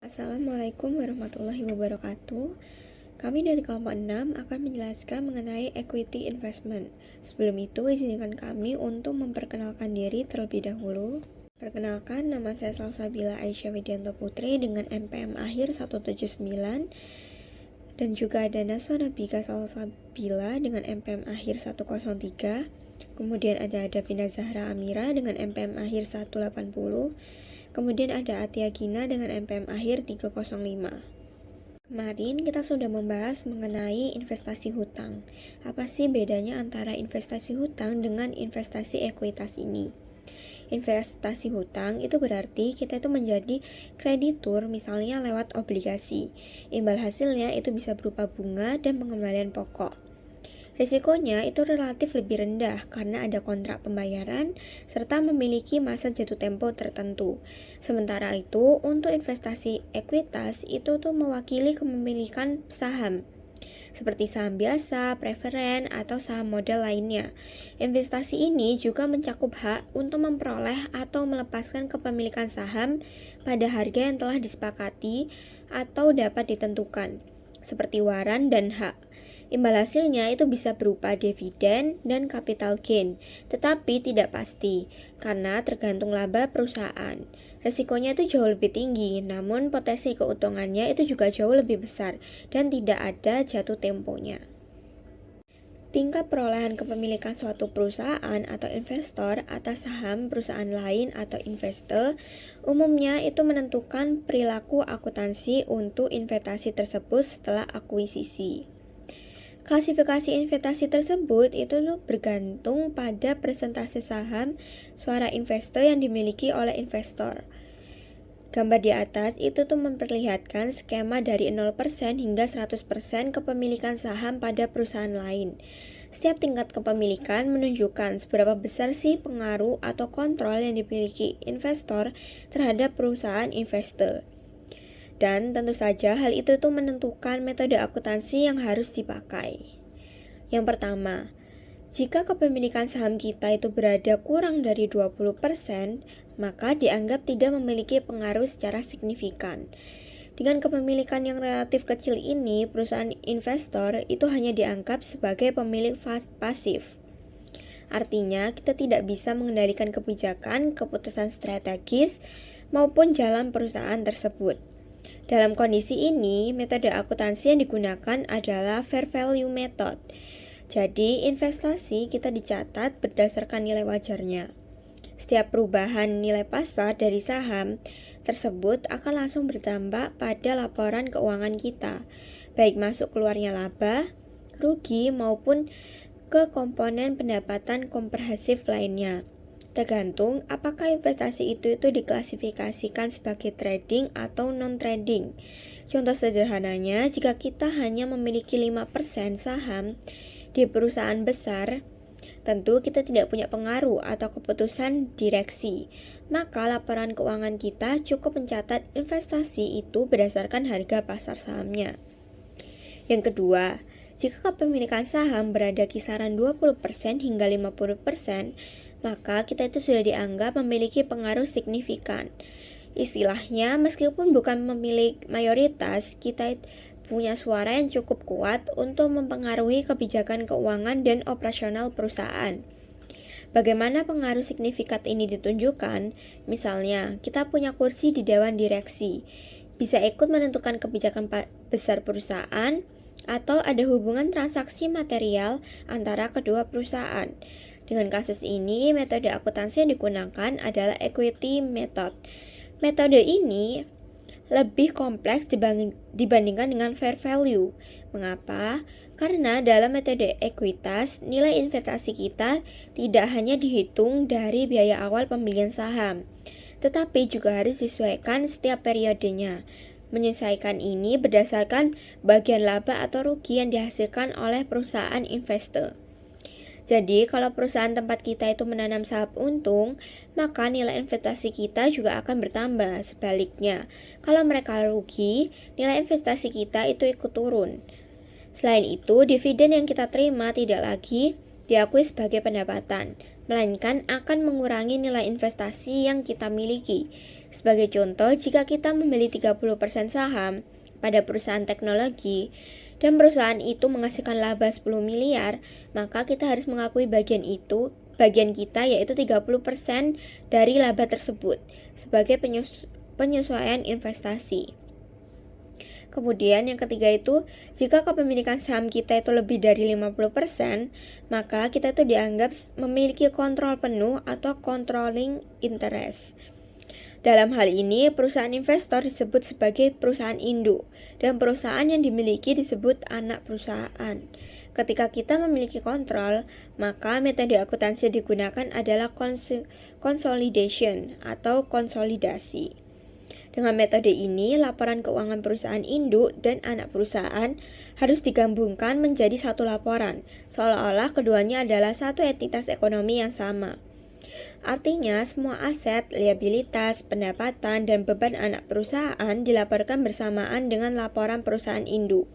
Assalamualaikum warahmatullahi wabarakatuh. Kami dari kelompok 6 akan menjelaskan mengenai equity investment. Sebelum itu, izinkan kami untuk memperkenalkan diri terlebih dahulu. Perkenalkan, nama saya Salsabila Aisyah Widianto Putri dengan NPM akhir 179, dan juga ada Naswa Nabika Salsabila dengan NPM akhir 103. Kemudian ada Davina Zahra Amira dengan NPM akhir 180. Kemudian ada Atia Gina dengan NPM akhir 305. Kemarin kita sudah membahas mengenai investasi hutang. Apa sih bedanya antara investasi hutang dengan investasi ekuitas ini? Investasi hutang itu berarti kita itu menjadi kreditur misalnya lewat obligasi. Imbal hasilnya itu bisa berupa bunga dan pengembalian pokok. Risikonya itu relatif lebih rendah karena ada kontrak pembayaran serta memiliki masa jatuh tempo tertentu. Sementara itu, untuk investasi ekuitas itu tuh mewakili kepemilikan saham seperti saham biasa, preferen, atau saham modal lainnya. Investasi ini juga mencakup hak untuk memperoleh atau melepaskan kepemilikan saham pada harga yang telah disepakati atau dapat ditentukan, seperti waran dan hak. Imbal hasilnya itu bisa berupa dividen dan capital gain, tetapi tidak pasti karena tergantung laba perusahaan. Resikonya itu jauh lebih tinggi, namun potensi keuntungannya itu juga jauh lebih besar dan tidak ada jatuh temponya. Tingkat perolehan kepemilikan suatu perusahaan atau investor atas saham perusahaan lain atau investor umumnya itu menentukan perilaku akuntansi untuk investasi tersebut setelah akuisisi. Klasifikasi investasi tersebut itu bergantung pada persentase saham suara investor yang dimiliki oleh investor. Gambar di atas itu memperlihatkan skema dari 0% hingga 100% kepemilikan saham pada perusahaan lain. Setiap tingkat kepemilikan menunjukkan seberapa besar sih pengaruh atau kontrol yang dimiliki investor terhadap perusahaan investor. Dan tentu saja hal itu menentukan metode akuntansi yang harus dipakai. Yang pertama, jika kepemilikan saham kita itu berada kurang dari 20%, maka dianggap tidak memiliki pengaruh secara signifikan. Dengan kepemilikan yang relatif kecil ini, perusahaan investor itu hanya dianggap sebagai pemilik pasif. Artinya, kita tidak bisa mengendalikan kebijakan, keputusan strategis, maupun jalan perusahaan tersebut. Dalam kondisi ini, metode akuntansi yang digunakan adalah fair value method. Jadi, investasi kita dicatat berdasarkan nilai wajarnya. Setiap perubahan nilai pasar dari saham tersebut akan langsung berdampak pada laporan keuangan kita, baik masuk keluarnya laba, rugi, maupun ke komponen pendapatan komprehensif lainnya. Tergantung apakah investasi itu diklasifikasikan sebagai trading atau non-trading. Contoh sederhananya, jika kita hanya memiliki 5% saham di perusahaan besar, tentu kita tidak punya pengaruh atau keputusan direksi. Maka laporan keuangan kita cukup mencatat investasi itu berdasarkan harga pasar sahamnya. Yang kedua, jika kepemilikan saham berada kisaran 20% hingga 50%, maka kita itu sudah dianggap memiliki pengaruh signifikan. Istilahnya, meskipun bukan memilih mayoritas, kita punya suara yang cukup kuat untuk mempengaruhi kebijakan keuangan dan operasional perusahaan. Bagaimana pengaruh signifikan ini ditunjukkan? Misalnya, kita punya kursi di dewan direksi, bisa ikut menentukan kebijakan besar perusahaan, atau ada hubungan transaksi material antara kedua perusahaan. Dengan kasus ini, metode akuntansi yang digunakan adalah equity method. Metode ini lebih kompleks dibandingkan dengan fair value. Mengapa? Karena dalam metode ekuitas, nilai investasi kita tidak hanya dihitung dari biaya awal pembelian saham, tetapi juga harus disesuaikan setiap periodenya. Menyesuaikan ini berdasarkan bagian laba atau rugi yang dihasilkan oleh perusahaan investor. Jadi, kalau perusahaan tempat kita itu menanam saham untung, maka nilai investasi kita juga akan bertambah. Sebaliknya, kalau mereka rugi, nilai investasi kita itu ikut turun. Selain itu, dividen yang kita terima tidak lagi diakui sebagai pendapatan, melainkan akan mengurangi nilai investasi yang kita miliki. Sebagai contoh, jika kita membeli 30% saham pada perusahaan teknologi dan perusahaan itu menghasilkan laba 10 miliar, maka kita harus mengakui bagian kita yaitu 30% dari laba tersebut sebagai penyesuaian investasi. Kemudian yang ketiga itu, jika kepemilikan saham kita itu lebih dari 50%, maka kita itu dianggap memiliki kontrol penuh atau controlling interest. Dalam hal ini, perusahaan investor disebut sebagai perusahaan induk, dan perusahaan yang dimiliki disebut anak perusahaan. Ketika kita memiliki kontrol, maka metode akuntansi yang digunakan adalah consolidation atau konsolidasi. Dengan metode ini, laporan keuangan perusahaan induk dan anak perusahaan harus digabungkan menjadi satu laporan, seolah-olah keduanya adalah satu entitas ekonomi yang sama. Artinya, semua aset, liabilitas, pendapatan, dan beban anak perusahaan dilaporkan bersamaan dengan laporan perusahaan induk.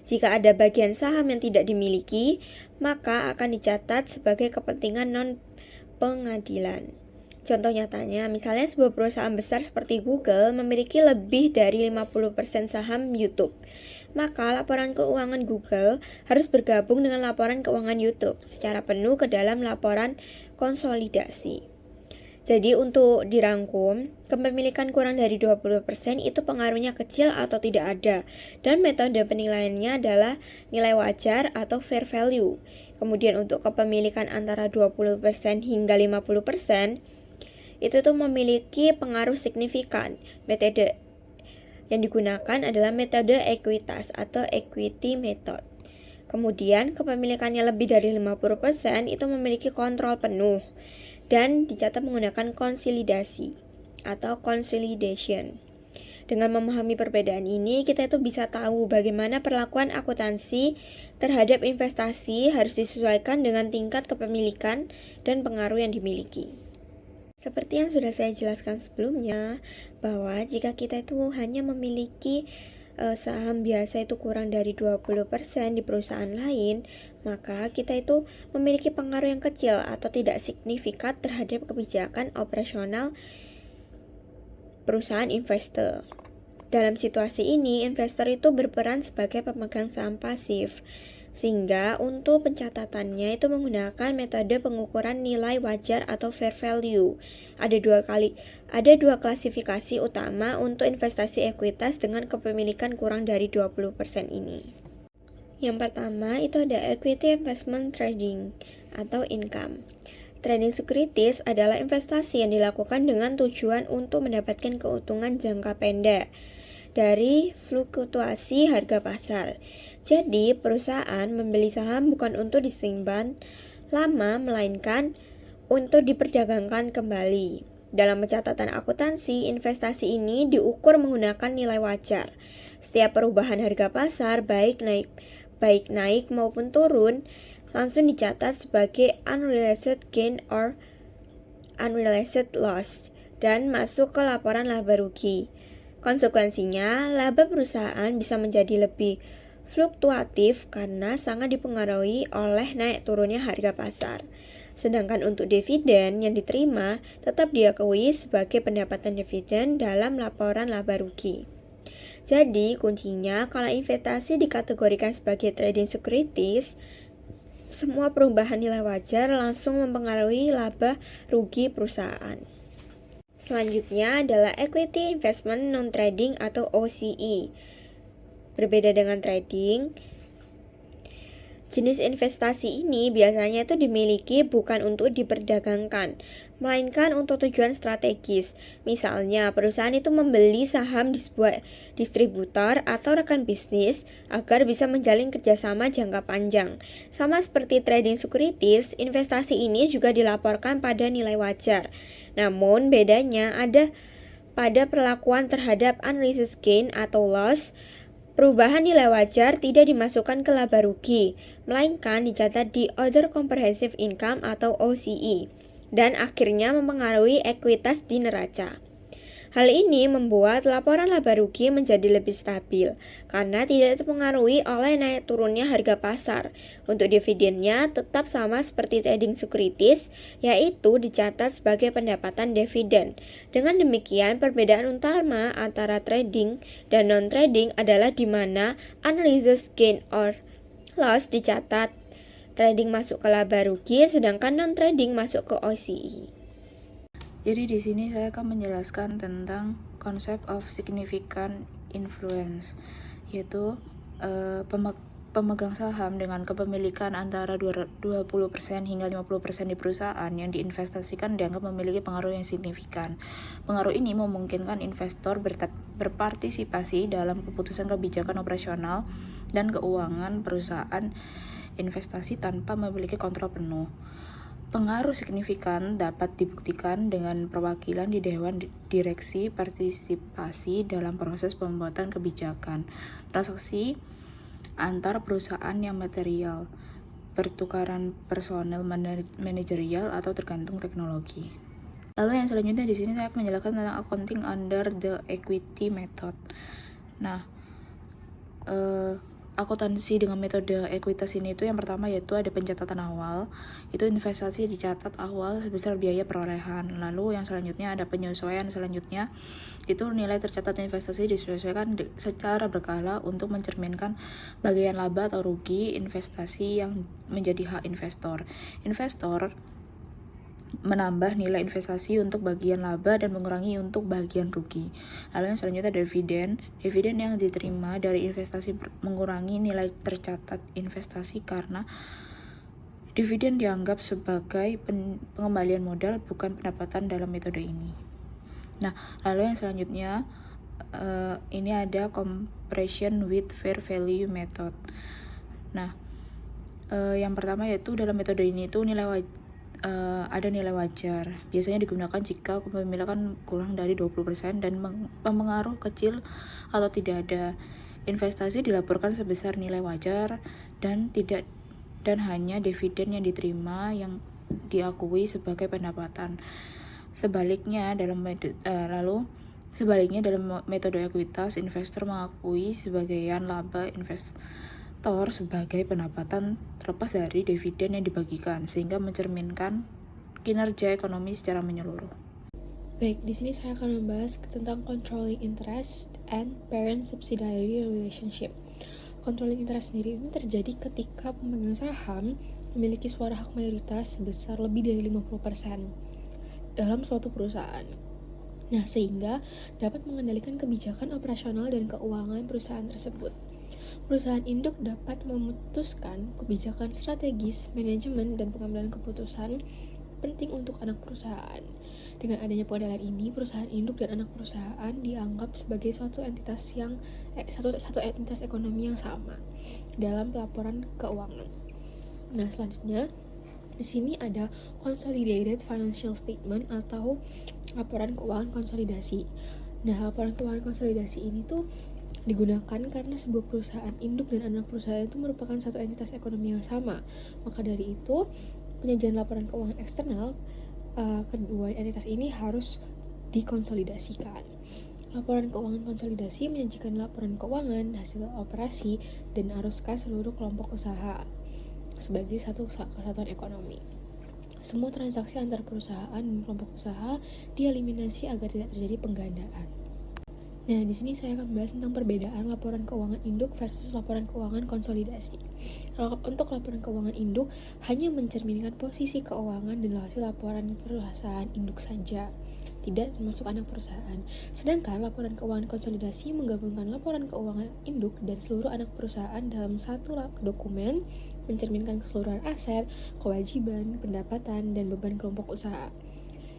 Jika ada bagian saham yang tidak dimiliki, maka akan dicatat sebagai kepentingan non-pengadilan. Contoh nyatanya, misalnya sebuah perusahaan besar seperti Google memiliki lebih dari 50% saham YouTube. Maka laporan keuangan Google harus bergabung dengan laporan keuangan YouTube secara penuh ke dalam laporan konsolidasi. Jadi untuk dirangkum, kepemilikan kurang dari 20% itu pengaruhnya kecil atau tidak ada. Dan metode penilaiannya adalah nilai wajar atau fair value. Kemudian untuk kepemilikan antara 20% hingga 50%, itu tuh memiliki pengaruh signifikan. Metode yang digunakan adalah metode ekuitas atau equity method. Kemudian kepemilikannya lebih dari 50% itu memiliki kontrol penuh dan dicatat menggunakan konsolidasi atau consolidation. Dengan memahami perbedaan ini, kita itu bisa tahu bagaimana perlakuan akuntansi terhadap investasi harus disesuaikan dengan tingkat kepemilikan dan pengaruh yang dimiliki. Seperti yang sudah saya jelaskan sebelumnya, bahwa jika kita itu hanya memiliki saham biasa itu kurang dari 20% di perusahaan lain, maka kita itu memiliki pengaruh yang kecil atau tidak signifikan terhadap kebijakan operasional perusahaan investor. Dalam situasi ini, investor itu berperan sebagai pemegang saham pasif. Sehingga untuk pencatatannya itu menggunakan metode pengukuran nilai wajar atau fair value. Ada dua klasifikasi utama untuk investasi ekuitas dengan kepemilikan kurang dari 20% ini. Yang pertama itu ada equity investment trading atau income. Trading sekuritis adalah investasi yang dilakukan dengan tujuan untuk mendapatkan keuntungan jangka pendek dari fluktuasi harga pasar. Jadi, perusahaan membeli saham bukan untuk disimpan lama, melainkan untuk diperdagangkan kembali. Dalam pencatatan akuntansi, investasi ini diukur menggunakan nilai wajar. Setiap perubahan harga pasar, baik naik maupun turun, langsung dicatat sebagai unrealized gain or unrealized loss dan masuk ke laporan laba rugi. Konsekuensinya, laba perusahaan bisa menjadi lebih fluktuatif karena sangat dipengaruhi oleh naik turunnya harga pasar. Sedangkan untuk dividen yang diterima tetap diakui sebagai pendapatan dividen dalam laporan laba rugi. Jadi, kuncinya kalau investasi dikategorikan sebagai trading securities, semua perubahan nilai wajar langsung mempengaruhi laba rugi perusahaan. Selanjutnya adalah Equity Investment Non-Trading atau OCE. Berbeda dengan trading, jenis investasi ini biasanya itu dimiliki bukan untuk diperdagangkan, melainkan untuk tujuan strategis. Misalnya, perusahaan itu membeli saham di sebuah distributor atau rekan bisnis agar bisa menjalin kerjasama jangka panjang. Sama seperti trading securities, investasi ini juga dilaporkan pada nilai wajar. Namun, bedanya ada pada perlakuan terhadap unrealized gain atau loss. Perubahan nilai wajar tidak dimasukkan ke laba rugi, melainkan dicatat di Other Comprehensive Income atau OCE, dan akhirnya mempengaruhi ekuitas di neraca. Hal ini membuat laporan laba rugi menjadi lebih stabil karena tidak terpengaruhi oleh naik turunnya harga pasar. Untuk dividennya tetap sama seperti trading sekuritis, yaitu dicatat sebagai pendapatan dividen. Dengan demikian, perbedaan utama antara trading dan non-trading adalah di mana analysis gain or loss dicatat. Trading masuk ke laba rugi, sedangkan non-trading masuk ke OCI. Jadi di sini saya akan menjelaskan tentang konsep of significant influence, yaitu pemegang saham dengan kepemilikan antara 20% hingga 50% di perusahaan yang diinvestasikan dianggap memiliki pengaruh yang signifikan. Pengaruh ini memungkinkan investor berpartisipasi dalam keputusan kebijakan operasional dan keuangan perusahaan investasi tanpa memiliki kontrol penuh. Pengaruh signifikan dapat dibuktikan dengan perwakilan di Dewan Direksi partisipasi dalam proses pembuatan kebijakan, transaksi antar perusahaan yang material, pertukaran personel manajerial atau tergantung teknologi. Lalu yang selanjutnya di sini saya akan menjelaskan tentang accounting under the equity method. Nah, akuntansi dengan metode ekuitas ini itu yang pertama yaitu ada pencatatan awal, itu investasi dicatat awal sebesar biaya perolehan. Lalu yang selanjutnya ada penyesuaian selanjutnya, itu nilai tercatat investasi disesuaikan secara berkala untuk mencerminkan bagian laba atau rugi investasi yang menjadi hak investor. Investor menambah nilai investasi untuk bagian laba dan mengurangi untuk bagian rugi. Lalu yang selanjutnya dividen yang diterima dari investasi mengurangi nilai tercatat investasi karena dividen dianggap sebagai pengembalian modal bukan pendapatan dalam metode ini. Nah, lalu yang selanjutnya ini ada comparison with fair value method. Nah, yang pertama yaitu dalam metode ini itu ada nilai wajar. Biasanya digunakan jika kepemilikan kurang dari 20% dan pengaruh kecil atau tidak ada. Investasi dilaporkan sebesar nilai wajar dan hanya dividen yang diterima yang diakui sebagai pendapatan. Sebaliknya dalam metode ekuitas, investor mengakui sebagian laba investor sebagai pendapatan terlepas dari dividen yang dibagikan, sehingga mencerminkan kinerja ekonomi secara menyeluruh. Baik, di sini saya akan membahas tentang controlling interest and parent subsidiary relationship. Controlling interest sendiri ini terjadi ketika pemegang saham memiliki suara hak mayoritas sebesar lebih dari 50% dalam suatu perusahaan. Nah, sehingga dapat mengendalikan kebijakan operasional dan keuangan perusahaan tersebut. Perusahaan induk dapat memutuskan kebijakan strategis, manajemen, dan pengambilan keputusan penting untuk anak perusahaan. Dengan adanya pengendalian ini, perusahaan induk dan anak perusahaan dianggap sebagai satu entitas ekonomi yang sama dalam pelaporan keuangan. Nah, selanjutnya di sini ada consolidated financial statement atau laporan keuangan konsolidasi. Nah, laporan keuangan konsolidasi ini tuh digunakan karena sebuah perusahaan induk dan anak perusahaan itu merupakan satu entitas ekonomi yang sama. Maka dari itu, penyajian laporan keuangan eksternal kedua entitas ini harus dikonsolidasikan. Laporan keuangan konsolidasi menyajikan laporan keuangan, hasil operasi, dan arus kas seluruh kelompok usaha sebagai satu kesatuan ekonomi. Semua transaksi antar perusahaan dan kelompok usaha dieliminasi agar tidak terjadi penggandaan. Nah, di sini saya akan membahas tentang perbedaan laporan keuangan induk versus laporan keuangan konsolidasi. Untuk laporan keuangan induk hanya mencerminkan posisi keuangan dan hasil laporan perusahaan induk saja, tidak termasuk anak perusahaan. Sedangkan laporan keuangan konsolidasi menggabungkan laporan keuangan induk dan seluruh anak perusahaan dalam satu dokumen, mencerminkan keseluruhan aset, kewajiban, pendapatan, dan beban kelompok usaha.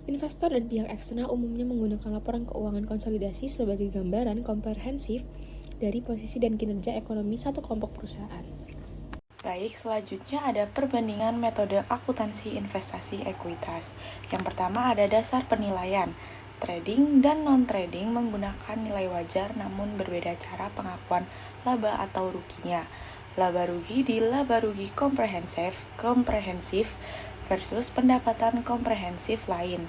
Investor dan pihak eksternal umumnya menggunakan laporan keuangan konsolidasi sebagai gambaran komprehensif dari posisi dan kinerja ekonomi satu kelompok perusahaan. Baik, selanjutnya ada perbandingan metode akuntansi investasi ekuitas. Yang pertama ada dasar penilaian. Trading dan non-trading menggunakan nilai wajar namun berbeda cara pengakuan laba atau ruginya. Laba rugi di laba rugi komprehensif versus pendapatan komprehensif lain.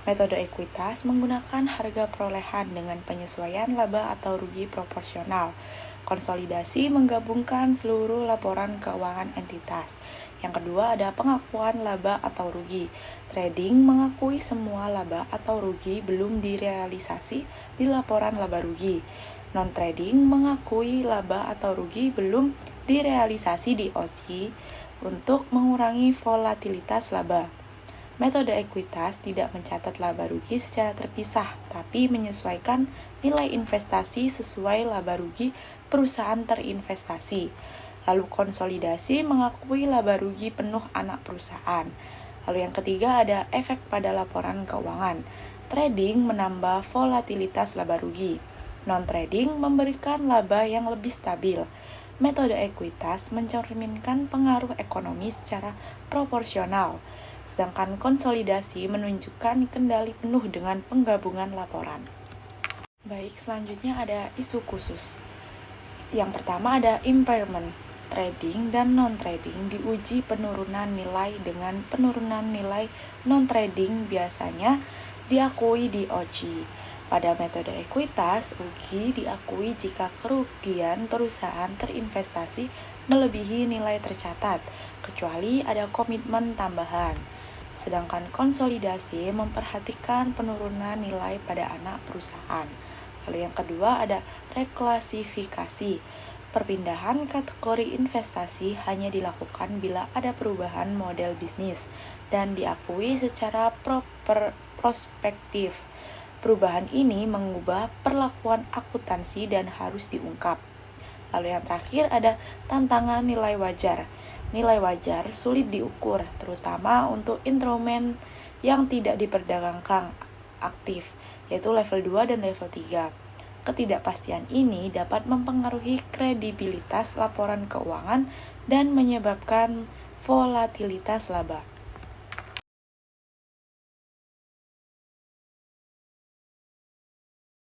Metode ekuitas menggunakan harga perolehan dengan penyesuaian laba atau rugi proporsional. Konsolidasi menggabungkan seluruh laporan keuangan entitas. Yang kedua ada pengakuan laba atau rugi. Trading mengakui semua laba atau rugi belum direalisasi di laporan laba rugi. Non-trading mengakui laba atau rugi belum direalisasi di OC untuk mengurangi volatilitas laba. Metode ekuitas tidak mencatat laba rugi secara terpisah, tapi menyesuaikan nilai investasi sesuai laba rugi perusahaan terinvestasi. Lalu konsolidasi mengakui laba rugi penuh anak perusahaan. Lalu yang ketiga ada efek pada laporan keuangan. Trading menambah volatilitas laba rugi. Non-trading memberikan laba yang lebih stabil. Metode ekuitas mencerminkan pengaruh ekonomi secara proporsional. Sedangkan konsolidasi menunjukkan kendali penuh dengan penggabungan laporan. Baik, selanjutnya ada isu khusus. Yang pertama ada impairment. Trading dan non-trading diuji penurunan nilai dengan penurunan nilai non-trading biasanya diakui di OC. Pada metode ekuitas, rugi diakui jika kerugian perusahaan terinvestasi melebihi nilai tercatat, kecuali ada komitmen tambahan. Sedangkan konsolidasi memperhatikan penurunan nilai pada anak perusahaan. Lalu yang kedua ada reklasifikasi. Perpindahan kategori investasi hanya dilakukan bila ada perubahan model bisnis dan diakui secara prospektif. Perubahan ini mengubah perlakuan akuntansi dan harus diungkap. Lalu yang terakhir ada tantangan nilai wajar. Nilai wajar sulit diukur, terutama untuk instrumen yang tidak diperdagangkan aktif, yaitu level 2 dan level 3. Ketidakpastian ini dapat mempengaruhi kredibilitas laporan keuangan dan menyebabkan volatilitas laba.